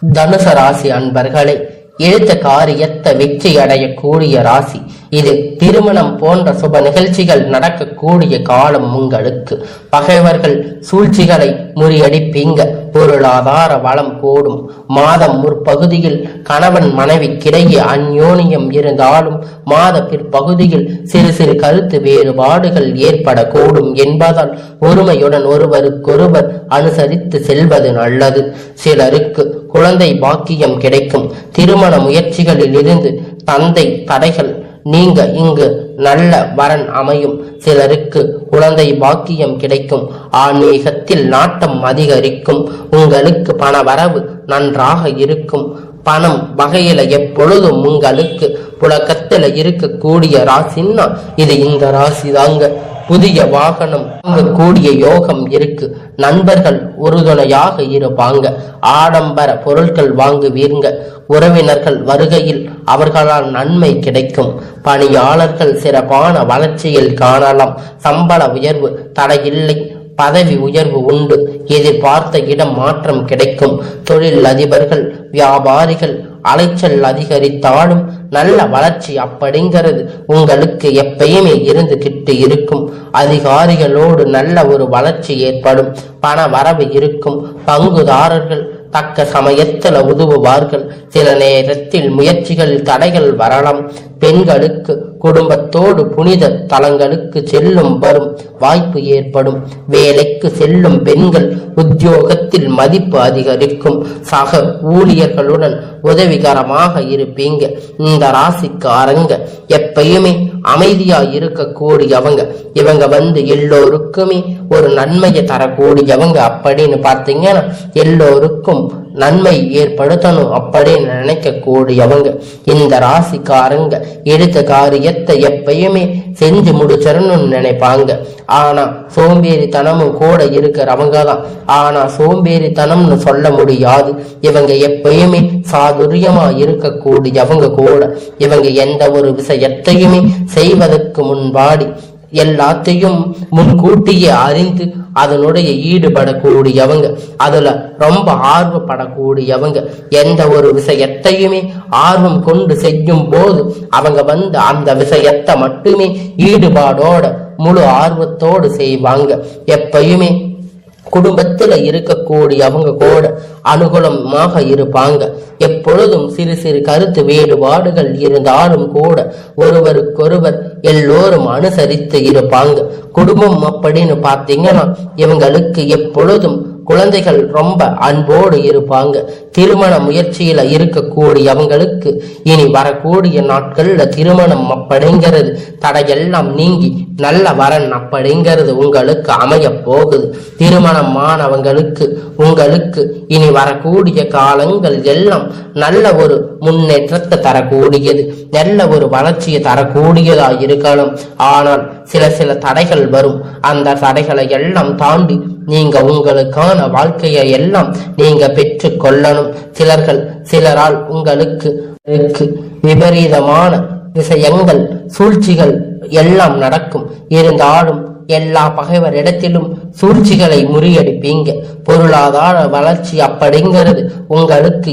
தனுசு ராசி அன்பர்களே, எடுத்த காரியத்தை வெற்றி அடையக்கூடிய ராசி இது. திருமணம் போன்ற சுப நிகழ்ச்சிகள் நடக்கக்கூடிய காலம் உங்களுக்கு. பகைவர்கள் சூழ்ச்சிகளை முறியடிப்பீங்க. பொருளாதார வளம் கூடும். மாதம் முற்பகுதியில் கணவன் மனைவிக்கிடையே அந்யோன்யம் இருந்தாலும் மாத பிற்பகுதியில் சிறு சிறு கருத்து வேறுபாடுகள் ஏற்படக்கூடும் என்பதால் ஒருமையுடன் ஒருவருக்கொருவர் அனுசரித்து செல்வது நல்லது. சிலருக்கு குழந்தை பாக்கியம் கிடைக்கும். திருமண முயற்சிகளில் இருந்து தந்தை தடைகள் நீங்க இங்கு நல்ல வரன் அமையும். சிலருக்கு குழந்தை பாக்கியம் கிடைக்கும். ஆன்மீகத்தில் நாட்டம் அதிகரிக்கும். உங்களுக்கு பண வரவு நன்றாக இருக்கும். பணம் வகையில எப்பொழுதும் உங்களுக்கு புழக்கத்துல இருக்கக்கூடிய ராசின்னா இது இந்த ராசி தாங்க. புதிய வாகனம் வாங்கக்கூடிய யோகம் இருக்கு. நண்பர்கள் உறுதுணையாக இருப்பாங்க. ஆடம்பர பொருட்கள் வாங்குவீங்க. உறவினர்கள் வருகையில் அவர்களால் நன்மை கிடைக்கும். பணியாளர்கள் சிறப்பான வளர்ச்சியில் காணலாம். சம்பள உயர்வு தடையில்லை. பதவி உயர்வு உண்டு. எதிர்பார்த்த இடம் மாற்றம் கிடைக்கும். தொழில் அதிபர்கள் வியாபாரிகள் அலைச்சல் அதிகரித்தாலும் நல்ல வளர்ச்சி அப்படிங்கிறது உங்களுக்கு எப்பயுமே இருந்துகிட்டு இருக்கும். அதிகாரிகளோடு நல்ல ஒரு வளர்ச்சி ஏற்படும். பண வரவு இருக்கும். பங்குதாரர்கள் தக்க சமயத்தில் உதவுவார்கள். சில நேரத்தில் முயற்சிகளில் தடைகள் வரலாம். பெண்களுக்கு குடும்பத்தோடு புனித தலங்களுக்கு செல்லும் வரும் வாய்ப்பு ஏற்படும். வேலைக்கு செல்லும் பெண்கள் உத்தியோகத்தில் மதிப்பு அதிகரிக்கும். சக ஊழியர்களுடன் உதவிகரமாக இருப்பீங்க. இந்த ராசிக்காரங்க எப்பயுமே அமைதியா இருக்கக்கூடியவங்க. இவங்க எல்லோருக்குமே ஒரு நன்மையை தரக்கூடியவங்க. அப்படின்னு பார்த்தீங்கன்னா எல்லோருக்கும் நன்மை ஏற்படுத்தணும் அப்படின்னு நினைக்க கூடியவங்க. இந்த ராசிக்காரங்க எடுத்த காரியத்தை எப்பயுமே செஞ்சு முடிச்சிடணும்னு நினைப்பாங்க. ஆனா சோம்பேறித்தனமும் கூட இருக்கிறவங்க தான். ஆனா சோம்பேறித்தனம்னு சொல்ல முடியாது. இவங்க எப்பயுமே சாதுரியமா இருக்கக்கூடியவங்க கூட. இவங்க எந்த ஒரு விஷயத்தையுமே செய்வதற்கு முன்பாடி எல்லாத்தையும் முன்கூட்டியே அறிந்து அதனுடைய ஈடுபடக்கூடியவங்க. அதுல ரொம்ப ஆர்வப்படக்கூடியவங்க. எந்த ஒரு விஷயத்தையுமே ஆர்வம் கொண்டு செய்யும் போது அவங்க அந்த விஷயத்தை மட்டுமே ஈடுபாடோட முழு ஆர்வத்தோடு செய்வாங்க. எப்பயுமே குடும்பத்துல இருக்கக்கூடியவங்க கூட அனுகூலமாக இருப்பாங்க. எப்பொழுதும் சிறு சிறு கருத்து வேறுபாடுகள் இருந்தாலும் கூட ஒருவருக்கொருவர் எல்லோரும் அனுசரித்து இருப்பாங்க. குடும்பம் அப்படின்னு பார்த்தீங்கன்னா இவங்களுக்கு எப்பொழுதும் குழந்தைகள் ரொம்ப அன்போடு இருப்பாங்க. திருமண முயற்சியில இருக்கக்கூடியவங்களுக்கு இனி வரக்கூடிய நாட்கள்ல திருமணம் அப்படிங்கிறது தடையெல்லாம் நீங்கி நல்ல வரன் அப்படிங்கிறது உங்களுக்கு அமைய போகுது. திருமணமானவங்களுக்கு உங்களுக்கு இனி வரக்கூடிய காலங்கள் எல்லாம் நல்ல ஒரு முன்னேற்றத்தை தரக்கூடியது. நல்ல ஒரு வளர்ச்சியை தரக்கூடியதா இருக்கலாம். ஆனால் சில தடைகள் வரும். அந்த தடைகளை எல்லாம் தாண்டி நீங்க உங்களுக்கான வாழ்க்கையை எல்லாம் நீங்க பெற்று கொள்ளணும். சிலரால் உங்களுக்கு விபரீதமான விஷயங்கள் சூழ்ச்சிகள் எல்லாம் நடக்கும். இருந்தாலும் எல்லா பகைவரிடத்திலும் சூழ்ச்சிகளை முறியடிப்பீங்க. பொருளாதார வளர்ச்சி அப்படிங்கிறது உங்களுக்கு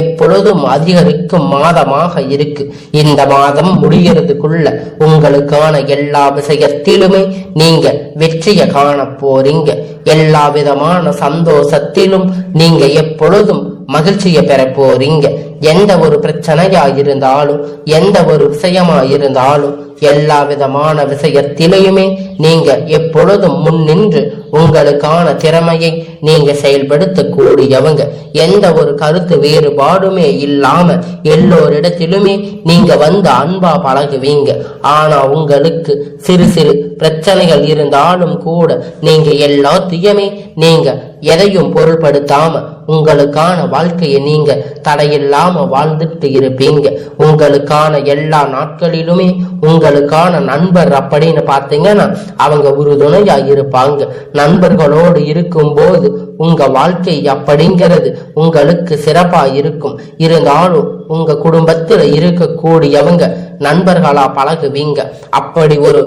எப்பொழுதும் அதிகரிக்கும் மாதமாக இருக்கு. இந்த மாதம் முடிகிறதுக்குள்ள உங்களுக்கான எல்லா விஷயத்திலுமே நீங்க வெற்றியை காண போறீங்க. எல்லா விதமான சந்தோஷத்திலும் நீங்க எப்பொழுதும் மகிழ்ச்சியை பெற போறீங்க. எந்த ஒரு பிரச்சனையா இருந்தாலும் எந்த ஒரு விஷயமா இருந்தாலும் எல்லா விதமான விஷயத்திலையுமே நீங்க எப்பொழுதும் முன் நின்று உங்களுக்கான திறமையை நீங்க செயல்படுத்தக்கூடியவங்க. எந்த ஒரு கருத்து வேறுபாடுமே இல்லாம எல்லோரிடத்திலுமே நீங்க அன்பா பழகுவீங்க. ஆனா உங்களுக்கு சிறு சிறு பிரச்சனைகள் இருந்தாலும் கூட நீங்க எல்லாத்தையுமே நீங்க எதையும் பொருள்படுத்தாம உங்களுக்கான வாழ்க்கையை நீங்க தடையில்லாம வாழ்ந்துட்டு இருப்பீங்க. உங்களுக்கான எல்லா நாட்களிலுமே உங்களுக்கான நண்பர் அப்படின்னு பார்த்தீங்கன்னா அவங்க உறுதுணையா இருப்பாங்க. நண்பர்களோடு இருக்கும் போது உங்க வாழ்க்கை அப்படிங்கிறது உங்களுக்கு சிறப்பா இருக்கும். இருந்தாலும் உங்க குடும்பத்துல இருக்கக்கூடியவங்க நண்பர்களா பழகுவீங்க. அப்படி ஒரு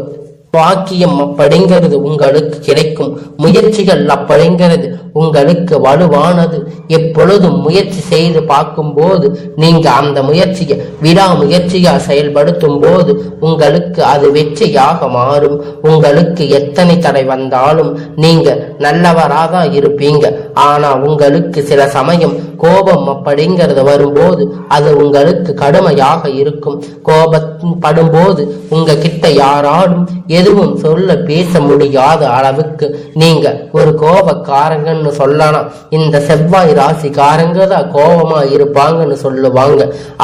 பாக்கியம் அப்படிங்கிறது உங்களுக்கு கிடைக்கும். முயற்சிகள் அப்படிங்கிறது உங்களுக்கு வலுவானது. எப்பொழுதும் முயற்சி செய்து பார்க்கும்போது நீங்க அந்த முயற்சியை விடாமுயற்சியா செயல்படுத்தும் போது உங்களுக்கு அது வெற்றியாக மாறும். உங்களுக்கு எத்தனை தடை வந்தாலும் நீங்க நல்லவராதான் இருப்பீங்க. ஆனா உங்களுக்கு சில சமயம் கோபம் அப்படிங்கிறது வரும்போது அது உங்களுக்கு கடுமையாக இருக்கும். கோபப்படும்போது உங்க கிட்ட யாராலும் எதுவும் சொல்ல பேச முடியாத அளவுக்கு நீங்க ஒரு கோபக்காரங்கன்னு சொல்லலாம். இந்த செவ்வாய் ராசிக்காரங்க தான் கோபமா இருப்பாங்கன்னு சொல்லுவாங்க.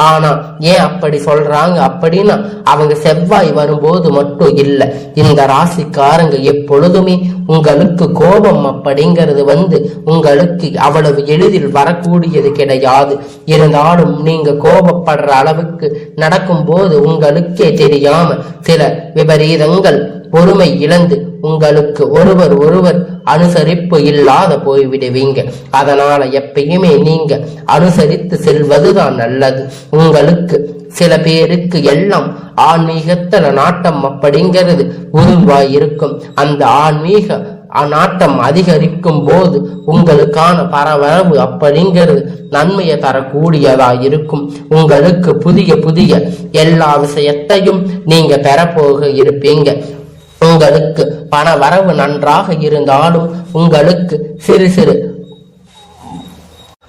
ஆனா ஏன் அப்படி சொல்றாங்க அப்படின்னா அவங்க செவ்வாய் வரும்போது மட்டும் இல்லை, இந்த ராசிக்காரங்க எப்பொழுதுமே உங்களுக்கு கோபம் அப்படிங்கிறது உங்களுக்கு அவ்வளவு எளிதில் வரக்கூடியது கிடையாது. இருந்தாலும் நீங்க கோபப்படுற அளவுக்கு நடக்கும் போது உங்களுக்கே தெரியாம சில விபரீதங்கள் பொறுமை இழந்து உங்களுக்கு ஒருவர் அனுசரிப்பு இல்லாத போய்விடுவீங்க. அதனால எப்பயுமே நீங்க அனுசரித்து செல்வதுதான் நல்லது. உங்களுக்கு சில பேருக்கு எல்லாம் ஆன்மீகத்துல நாட்டம் அப்படிங்கிறது உருவாய் இருக்கும். அந்த ஆன்மீக நாட்டம் அதிகரிக்கும் போது உங்களுக்கான பரவரவு அப்படிங்கிறது நன்மையை தரக்கூடியதா இருக்கும். உங்களுக்கு புதிய எல்லா விஷயத்தையும் நீங்க பெறப்போக இருப்பீங்க. உங்களுக்கு பண வரவு நன்றாக இருந்தாலும் உங்களுக்கு சிறு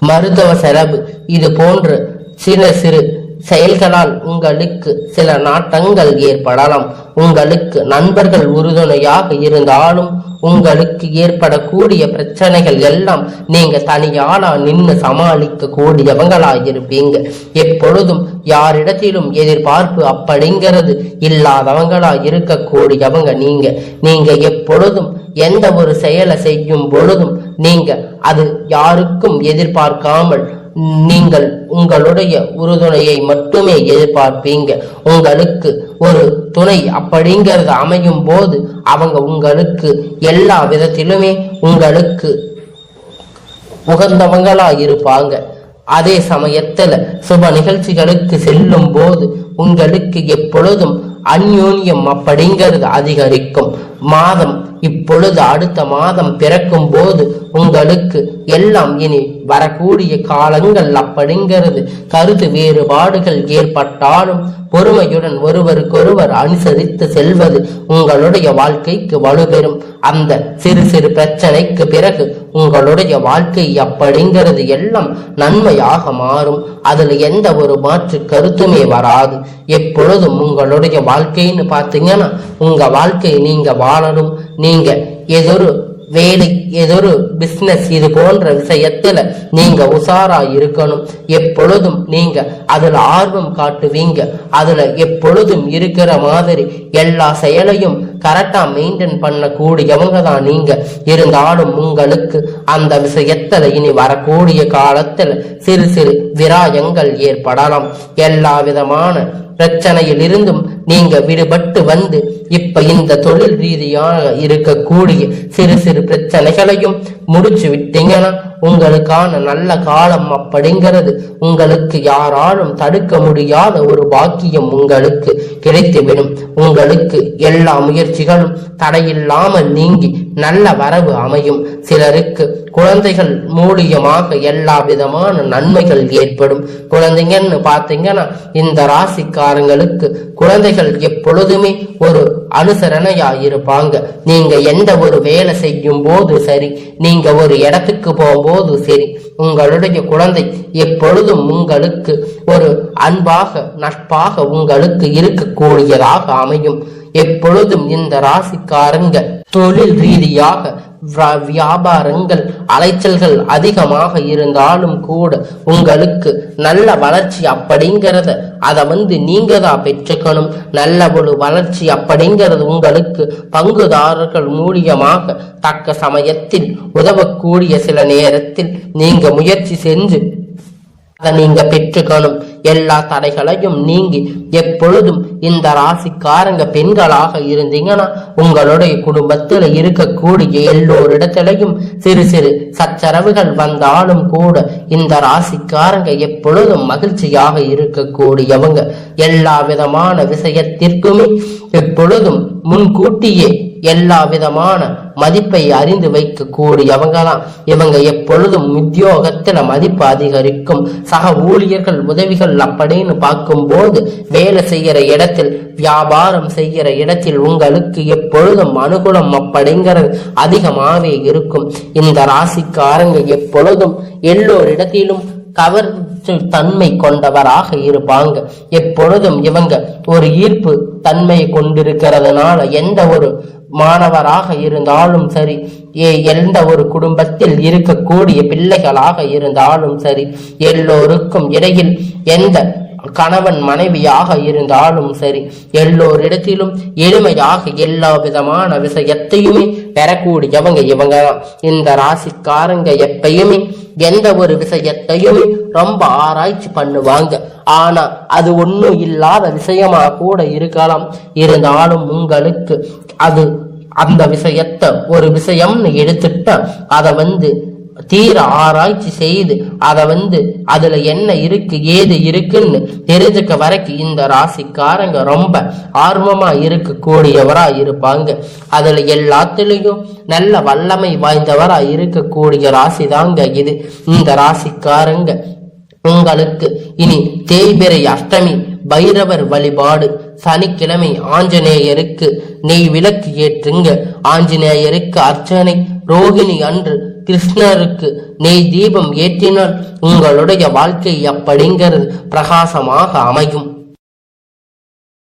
மருத்துவ செலவு இது போன்ற சிறு செயல்களால் உங்களுக்கு சில நாட்டங்கள் ஏற்படலாம். உங்களுக்கு நண்பர்கள் உறுதுணையாக இருந்தாலும் உங்களுக்கு ஏற்படக்கூடிய பிரச்சனைகள் எல்லாம் நீங்க தனியாளா நின்று சமாளிக்க கூடியவங்களாயிருப்பீங்க. எப்பொழுதும் யாரிடத்திலும் எதிர்பார்ப்பு அப்படிங்கிறது இல்லாதவங்களா இருக்கக்கூடியவங்க நீங்க எப்பொழுதும் எந்த ஒரு செயலை செய்யும் பொழுதும் நீங்க அது யாருக்கும் எதிர்பார்க்காமல் நீங்கள் உங்களுடைய உறுதுணையை மட்டுமே எதிர்பார்ப்பீங்க. உங்களுக்கு ஒரு துணை அப்படிங்கிறது அமையும் போது அவங்க உங்களுக்கு எல்லா விதத்திலுமே உங்களுக்கு உகந்தவங்களா இருப்பாங்க. அதே சமயத்துல சுப நிகழ்ச்சிகளுக்கு செல்லும் போது உங்களுக்கு எப்பொழுதும் அந்யோன்யம் அப்படிங்கிறது அதிகரிக்கும். மாதம் இப்பொழுது அடுத்த மாதம் பிறக்கும் போது உங்களுக்கு எல்லாம் இனி வரக்கூடிய காலங்கள் அப்படிங்கிறது கருத்து வேறுபாடுகள் ஏற்பட்டாலும் பொறுமையுடன் ஒருவருக்கொருவர் அனுசரித்து செல்வது உங்களுடைய வாழ்க்கைக்கு வலுப்பெறும். அந்த சிறு பிரச்சனைக்கு பிறகு உங்களுடைய வாழ்க்கை அப்படிங்கிறது எல்லாம் நன்மையாக மாறும். அதுல எந்த ஒரு மாற்று கருத்துமே வராது. எப்பொழுதும் உங்களுடைய வாழ்க்கைன்னு பார்த்தீங்கன்னா உங்க வாழ்க்கை நீங்க வாழணும். நீங்க ஏதொரு வேலை ஏதொரு பிசினஸ் இது போன்ற விஷயத்துல நீங்க உஷாரா இருக்கணும். எப்பொழுதும் நீங்க அதுல ஆர்வம் காட்டுவீங்க. அதுல எப்பொழுதும் இருக்கிற மாதிரி எல்லா செயலையும் கரெக்டா மெயின்டைன் பண்ணக்கூடியவங்க தான் நீங்க. இருந்தாலும் உங்களுக்கு அந்த விஷயத்துல இனி வரக்கூடிய காலத்துல சிறு விராயங்கள் ஏற்படலாம். எல்லா விதமான பிரச்சனையில் இருந்தும் நீங்க விடுபட்டு இப்ப இந்த தொழில் ரீதியாக இருக்கக்கூடிய சிறு பிரச்சனைகளையும் முடிச்சு விட்டீங்கன்னா உங்களுக்கான நல்ல காலம் அப்படிங்கிறது உங்களுக்கு யாராலும் தடுக்க முடியாத ஒரு பாக்கியம் உங்களுக்கு கிடைத்துவிடும். உங்களுக்கு எல்லா முயற்சிகளும் தடையில்லாமல் நீங்கி நல்ல வரவு அமையும். சிலருக்கு குழந்தைகள் மூலியமாக எல்லா விதமான நன்மைகள் ஏற்படும். குழந்தைங்கன்னு பார்த்தீங்கன்னா இந்த ராசிக்காரங்களுக்கு குழந்தைகள் எப்பொழுதுமே ஒரு அனுசரணையா இருப்பாங்க. நீங்க எந்த ஒரு வேலை செய்யும் போது சரி, நீங்க ஒரு இடத்துக்கு போகும்போது சரி, உங்களுடைய குழந்தை எப்பொழுதும் உங்களுக்கு ஒரு அன்பாக நட்பாக உங்களுக்கு இருக்கக்கூடியதாக அமையும். எப்பொழுதும் இந்த ராசிக்காரங்க தொழில் ரீதியாக வியாபாரங்கள் அலைச்சல்கள் அதிகமாக இருந்தாலும் கூட உங்களுக்கு நல்ல வளர்ச்சி அப்படிங்கிறத அதை நீங்க தான் பெற்றுக்கணும். நல்ல ஒரு வளர்ச்சி அப்படிங்கிறது உங்களுக்கு பங்குதாரர்கள் மூலியமாக தக்க சமயத்தில் உதவக்கூடிய சில நேரத்தில் நீங்க முயற்சி செஞ்சு அதை நீங்க பெற்றுக்கணும். எல்லா தடைகளையும் நீங்கி எப்பொழுதும் இந்த ராசிக்காரங்க பெண்களாக இருந்தீங்கன்னா உங்களுடைய குடும்பத்தில் இருக்கக்கூடிய எல்லோரிடத்திலையும் சிறு சச்சரவுகள் வந்தாலும் கூட இந்த ராசிக்காரங்க எப்பொழுதும் மகிழ்ச்சியாக இருக்கக்கூடியவங்க. எல்லா விதமான விஷயத்திற்குமே எப்பொழுதும் முன்கூட்டியே எல்லா விதமான மதிப்பை அறிந்து வைக்க கூடியவங்களாம் இவங்க. எப்பொழுதும் உத்தியோகத்துல மதிப்பு அதிகரிக்கும். சக ஊழியர்கள் உதவிகள் அப்படின்னு பார்க்கும்போது வேலை செய்யற இடத்தில், வியாபாரம் செய்யற இடத்தில் உங்களுக்கு எப்பொழுதும் அனுகூலம் அப்படிங்கிறது அதிகமாகவே இருக்கும். இந்த ராசிக்காரங்க எப்பொழுதும் எல்லோரிடத்திலும் கவர்ச்சி தன்மை கொண்டவராக இருப்பாங்க. எப்பொழுதும் இவங்க ஒரு ஈர்ப்பு தன்மையை கொண்டிருக்கிறதுனால எந்த ஒரு மாணவராக இருந்தாலும் சரி, எந்த ஒரு குடும்பத்தில் இருக்கக்கூடிய பிள்ளைகளாக இருந்தாலும் சரி, எல்லோருக்கும் இடையில் எந்த கணவன் மனைவியாக இருந்தாலும் சரி, எல்லோரிடத்திலும் எளிமையாக எல்லா விதமான விஷயத்தையுமே பெறக்கூடியவங்க இவங்க. இந்த ராசிக்காரங்க எப்பயுமே எந்த ஒரு விஷயத்தையுமே ரொம்ப ஆராய்ச்சி பண்ணுவாங்க. ஆனா அது ஒண்ணும் இல்லாத விஷயமா கூட இருக்கலாம். இருந்தாலும் உங்களுக்கு அது அந்த விஷயத்தை ஒரு விஷயம்னு எடுத்துட்டா அதை தீர ஆராய்ச்சி செய்து அதை அதுல என்ன இருக்கு ஏது இருக்குன்னு தெரிஞ்சுக்க வரைக்கும் இந்த ராசிக்காரங்க ரொம்ப ஆர்வமா இருக்கக்கூடியவரா இருப்பாங்க. அதுல எல்லாத்திலையும் நல்ல வல்லமை வாய்ந்தவரா இருக்கக்கூடிய ராசி தாங்க இது. இந்த ராசிக்காரங்க உங்களுக்கு இனி தேய்பிறை அஷ்டமி பைரவர் வழிபாடு, சனிக்கிழமை ஆஞ்சநேயருக்கு நெய் விளக்கு ஏற்றுங்க, ஆஞ்சநேயருக்கு அர்ச்சனை, ரோகிணி அன்று கிருஷ்ணருக்கு நெய் தீபம் ஏற்றினால் உங்களுடைய வாழ்க்கை அப்படிங்கிறது பிரகாசமாக அமையும்.